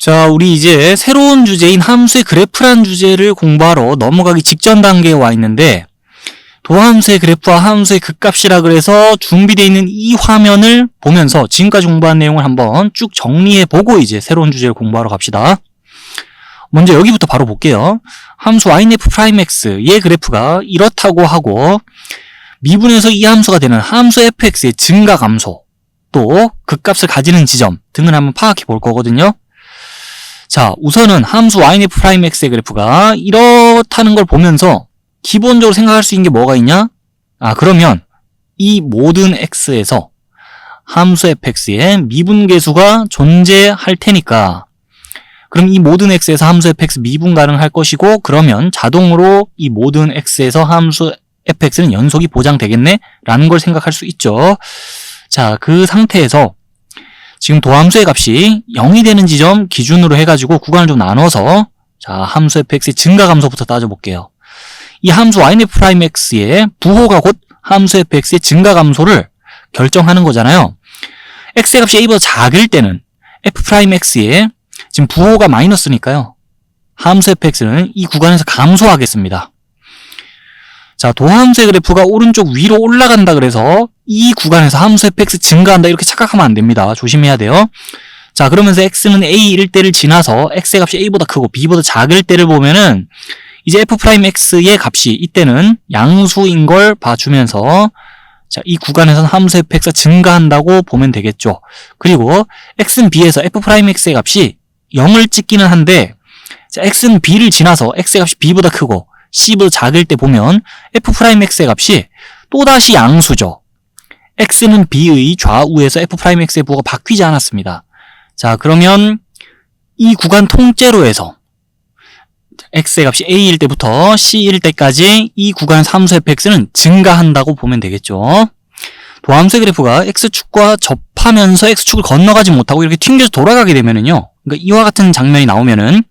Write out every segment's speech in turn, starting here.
자, 우리 이제 새로운 주제인 함수의 그래프란 주제를 공부하러 넘어가기 직전 단계에 와 있는데, 도함수의 그래프와 함수의 극값이라 그래서 준비되어 있는 이 화면을 보면서 지금까지 공부한 내용을 한번 쭉 정리해보고 이제 새로운 주제를 공부하러 갑시다. 먼저 여기부터 바로 볼게요. 함수 yf'x의 그래프가 이렇다고 하고, 미분에서 이 함수가 되는 함수 fx의 증가 감소, 또 극값을 가지는 지점 등을 한번 파악해 볼 거거든요. 자, 우선은 함수 yf'x의 그래프가 이렇다는 걸 보면서 기본적으로 생각할 수 있는 게 뭐가 있냐? 그러면 이 모든 x에서 함수 fx의 미분계수가 존재할 테니까, 그럼 이 모든 x에서 함수 fx 미분 가능할 것이고, 그러면 자동으로 이 모든 x에서 함수 fx는 연속이 보장되겠네? 라는 걸 생각할 수 있죠. 자, 그 상태에서 지금 도함수의 값이 0이 되는 지점 기준으로 해가지고 구간을 좀 나눠서, 자, 함수 fx의 증가 감소부터 따져볼게요. 이 함수 yf'x의 부호가 곧 함수 fx의 증가 감소를 결정하는 거잖아요. x의 값이 a보다 작을 때는 f'x의 지금 부호가 마이너스니까요, 함수 fx는 이 구간에서 감소하겠습니다. 자, 도함수의 그래프가 오른쪽 위로 올라간다 그래서 이 구간에서 함수 fx 증가한다 이렇게 착각하면 안 됩니다. 조심해야 돼요. 자, 그러면서 x는 a일 때를 지나서 x의 값이 a보다 크고 b보다 작을 때를 보면은 이제 f'x의 값이 이때는 양수인 걸 봐주면서, 자, 이 구간에서는 함수 fx가 증가한다고 보면 되겠죠. 그리고 x는 b에서 f'x의 값이 0을 찍기는 한데, 자, x는 b를 지나서 x의 값이 b보다 크고 c보다 작을 때 보면 f'x의 값이 또다시 양수죠. x는 b의 좌우에서 f'x의 부호가 바뀌지 않았습니다. 자, 그러면 이 구간 통째로 해서 x의 값이 a일 때부터 c일 때까지 이 구간에서 함수 fx는 증가한다고 보면 되겠죠. 도함수의 그래프가 x축과 접하면서 x축을 건너가지 못하고 이렇게 튕겨서 돌아가게 되면은요, 그러니까 이와 같은 장면이 나오면은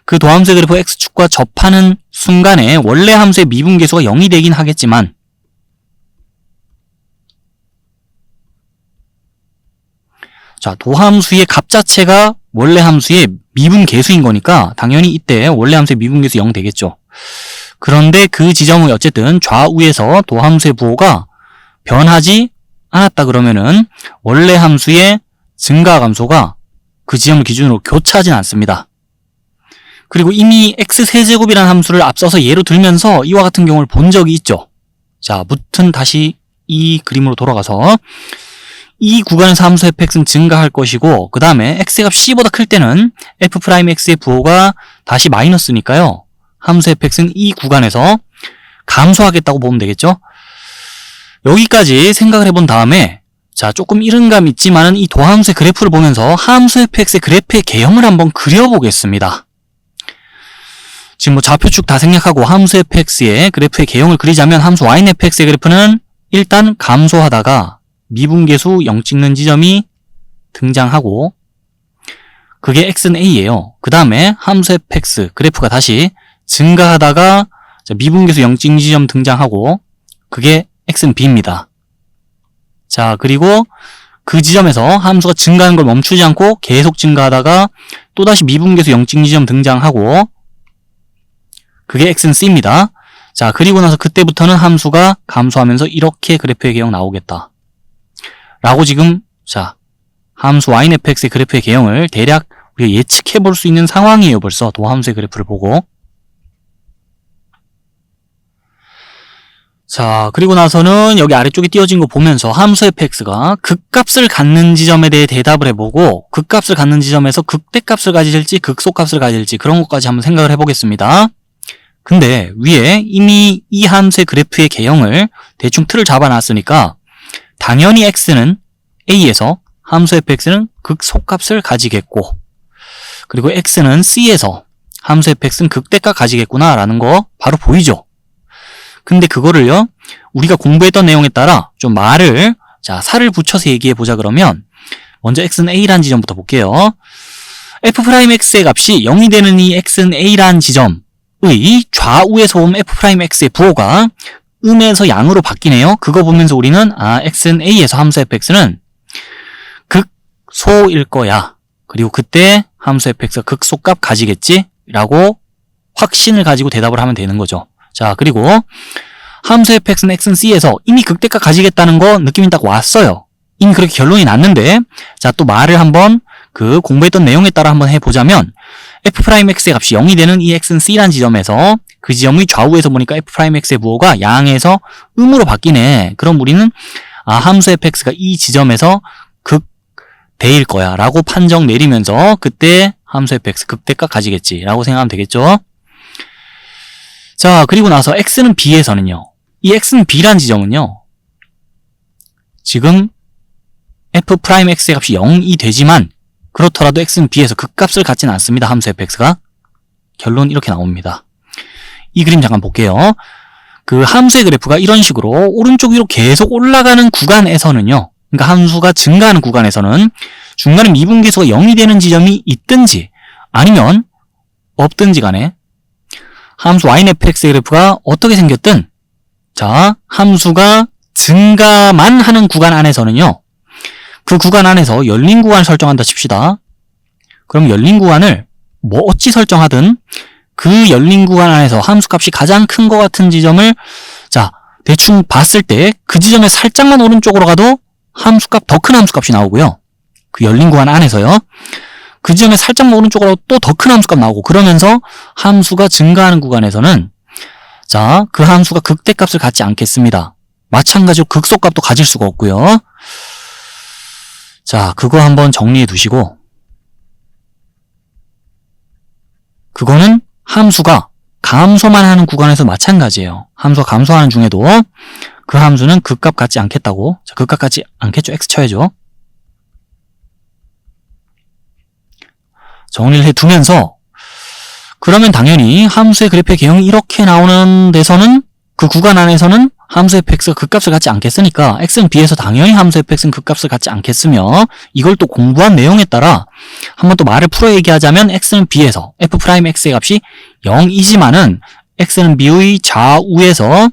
그 도함수의 그래프가 x축과 접하는 순간에 원래 함수의 미분계수가 0이 되긴 하겠지만, 자, 도함수의 값 자체가 원래 함수의 미분계수인 거니까 당연히 이때 원래 함수의 미분계수 0 되겠죠. 그런데 그 지점의 어쨌든 좌우에서 도함수의 부호가 변하지 않았다 그러면은 원래 함수의 증가 감소가 그 지점을 기준으로 교차하진 않습니다. 그리고 이미 x세제곱이라는 함수를 앞서서 예로 들면서 이와 같은 경우를 본 적이 있죠. 자, 무튼 다시 이 그림으로 돌아가서 이 구간에서 함수 fx는 증가할 것이고, 그 다음에 x의 값 c보다 클 때는 f'x의 부호가 다시 마이너스니까요, 함수 fx는 이 구간에서 감소하겠다고 보면 되겠죠. 여기까지 생각을 해본 다음에, 자, 조금 이른감 있지만은 이 도함수의 그래프를 보면서 함수 fx의 그래프의 개형을 한번 그려보겠습니다. 지금 뭐 좌표축 다 생략하고 함수 fx의 그래프의 개형을 그리자면 함수 yfx의 그래프는 일단 감소하다가 미분계수 0 찍는 지점이 등장하고, 그게 x는 a예요. 그 다음에 함수 fx 그래프가 다시 증가하다가 미분계수 0 찍는 지점 등장하고, 그게 x는 b입니다. 자, 그리고 그 지점에서 함수가 증가하는 걸 멈추지 않고 계속 증가하다가 또다시 미분계수 0 찍는 지점 등장하고, 그게 x는 c입니다. 자, 그리고 나서 그때부터는 함수가 감소하면서 이렇게 그래프의 개형 나오겠다 라고 지금, 자, 함수 yfx의 그래프의 개형을 대략 우리가 예측해 볼 수 있는 상황이에요. 벌써 도함수의 그래프를 보고. 자, 그리고 나서는 여기 아래쪽에 띄어진 거 보면서 함수 fx가 극값을 갖는 지점에 대해 대답을 해보고, 극값을 갖는 지점에서 극대값을 가질지 극소값을 가질지 그런 것까지 한번 생각을 해보겠습니다. 근데 위에 이미 이 함수의 그래프의 개형을 대충 틀을 잡아놨으니까 당연히 x는 a에서 함수 fx는 극소값을 가지겠고, 그리고 x는 c에서 함수 fx는 극대값 가지겠구나 라는 거 바로 보이죠. 근데 그거를요, 우리가 공부했던 내용에 따라 좀 말을, 자, 살을 붙여서 얘기해 보자 그러면, 먼저 x는 a라는 지점부터 볼게요. f'x의 값이 0이 되는 이 x는 a라는 지점의 좌우에서 보면 f'x의 부호가 음에서 양으로 바뀌네요. 그거 보면서 우리는 x는 a에서 함수 fx는 극소일 거야. 그리고 그때 함수 fx가 극소값 가지겠지? 라고 확신을 가지고 대답을 하면 되는 거죠. 자, 그리고 함수 fx는 x는 c에서 이미 극대값 가지겠다는 거 느낌이 딱 왔어요. 이미 그렇게 결론이 났는데, 자, 또 말을 한번 그 공부했던 내용에 따라 한번 해보자면, f'x의 값이 0이 되는 이 x는 c라는 지점에서 그 지점의 좌우에서 보니까 f'x의 부호가 양에서 음으로 바뀌네. 그럼 우리는 함수 fx가 이 지점에서 극대일 거야 라고 판정 내리면서 그때 함수 fx 극대값 가지겠지 라고 생각하면 되겠죠. 자, 그리고 나서 x는 b에서는요. 이 x는 b라는 지점은요. 지금 f'x의 값이 0이 되지만 그렇더라도 x는 b에서 극값을 갖지는 않습니다. 함수 fx가. 결론 이렇게 나옵니다. 이 그림 잠깐 볼게요. 그 함수의 그래프가 이런 식으로 오른쪽 위로 계속 올라가는 구간에서는요. 그러니까 함수가 증가하는 구간에서는 중간에 미분계수가 0이 되는 지점이 있든지 아니면 없든지 간에 함수 yfx의 그래프가 어떻게 생겼든 자, 함수가 증가만 하는 구간 안에서는요. 그 구간 안에서 열린 구간을 설정한다 칩시다. 그럼 열린 구간을 뭐 어찌 설정하든 그 열린 구간 안에서 함수값이 가장 큰 것 같은 지점을 자, 대충 봤을 때 그 지점에 살짝만 오른쪽으로 가도 함수값 더 큰 함수값이 나오고요. 그 열린 구간 안에서요. 그 지점에 살짝만 오른쪽으로 또 더 큰 함수값 나오고 그러면서 함수가 증가하는 구간에서는 자, 그 함수가 극대값을 갖지 않겠습니다. 마찬가지로 극소값도 가질 수가 없고요. 자, 그거 한번 정리해 두시고 그거는 함수가 감소만 하는 구간에서 마찬가지예요. 함수가 감소하는 중에도 그 함수는 극값 갖지 않겠다고. 자, 극값 갖지 않겠죠? x 쳐야죠. 정리를 해두면서 그러면 당연히 함수의 그래프의 개형이 이렇게 나오는 데서는 그 구간 안에서는 함수 fx가 극값을 갖지 않겠으니까 x는 b에서 당연히 함수 fx는 극값을 갖지 않겠으며 이걸 또 공부한 내용에 따라 한번 또 말을 풀어 얘기하자면 x는 b에서 f'x의 값이 0이지만은 x는 b의 좌우에서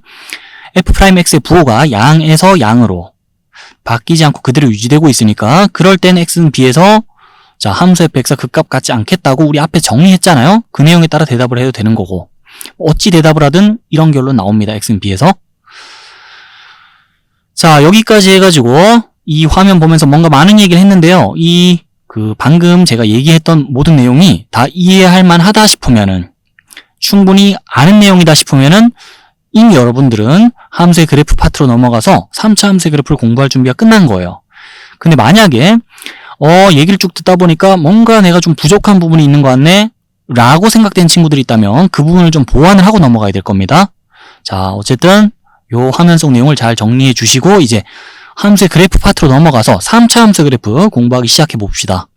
f'x의 부호가 양에서 양으로 바뀌지 않고 그대로 유지되고 있으니까 그럴 땐 x는 b에서 자, 함수 fx가 극값 갖지 않겠다고 우리 앞에 정리했잖아요. 그 내용에 따라 대답을 해도 되는 거고 어찌 대답을 하든 이런 결론 나옵니다. x는 b에서. 자, 여기까지 해가지고 이 화면 보면서 뭔가 많은 얘기를 했는데요. 방금 제가 얘기했던 모든 내용이 다 이해할 만하다 싶으면은 충분히 아는 내용이다 싶으면은 이미 여러분들은 함수의 그래프 파트로 넘어가서 3차 함수의 그래프를 공부할 준비가 끝난 거예요. 근데 만약에 얘기를 쭉 듣다 보니까 뭔가 내가 좀 부족한 부분이 있는 것 같네 라고 생각된 친구들이 있다면 그 부분을 좀 보완을 하고 넘어가야 될 겁니다. 자, 어쨌든 요 화면 속 내용을 잘 정리해 주시고 이제 함수의 그래프 파트로 넘어가서 3차 함수의 그래프 공부하기 시작해 봅시다.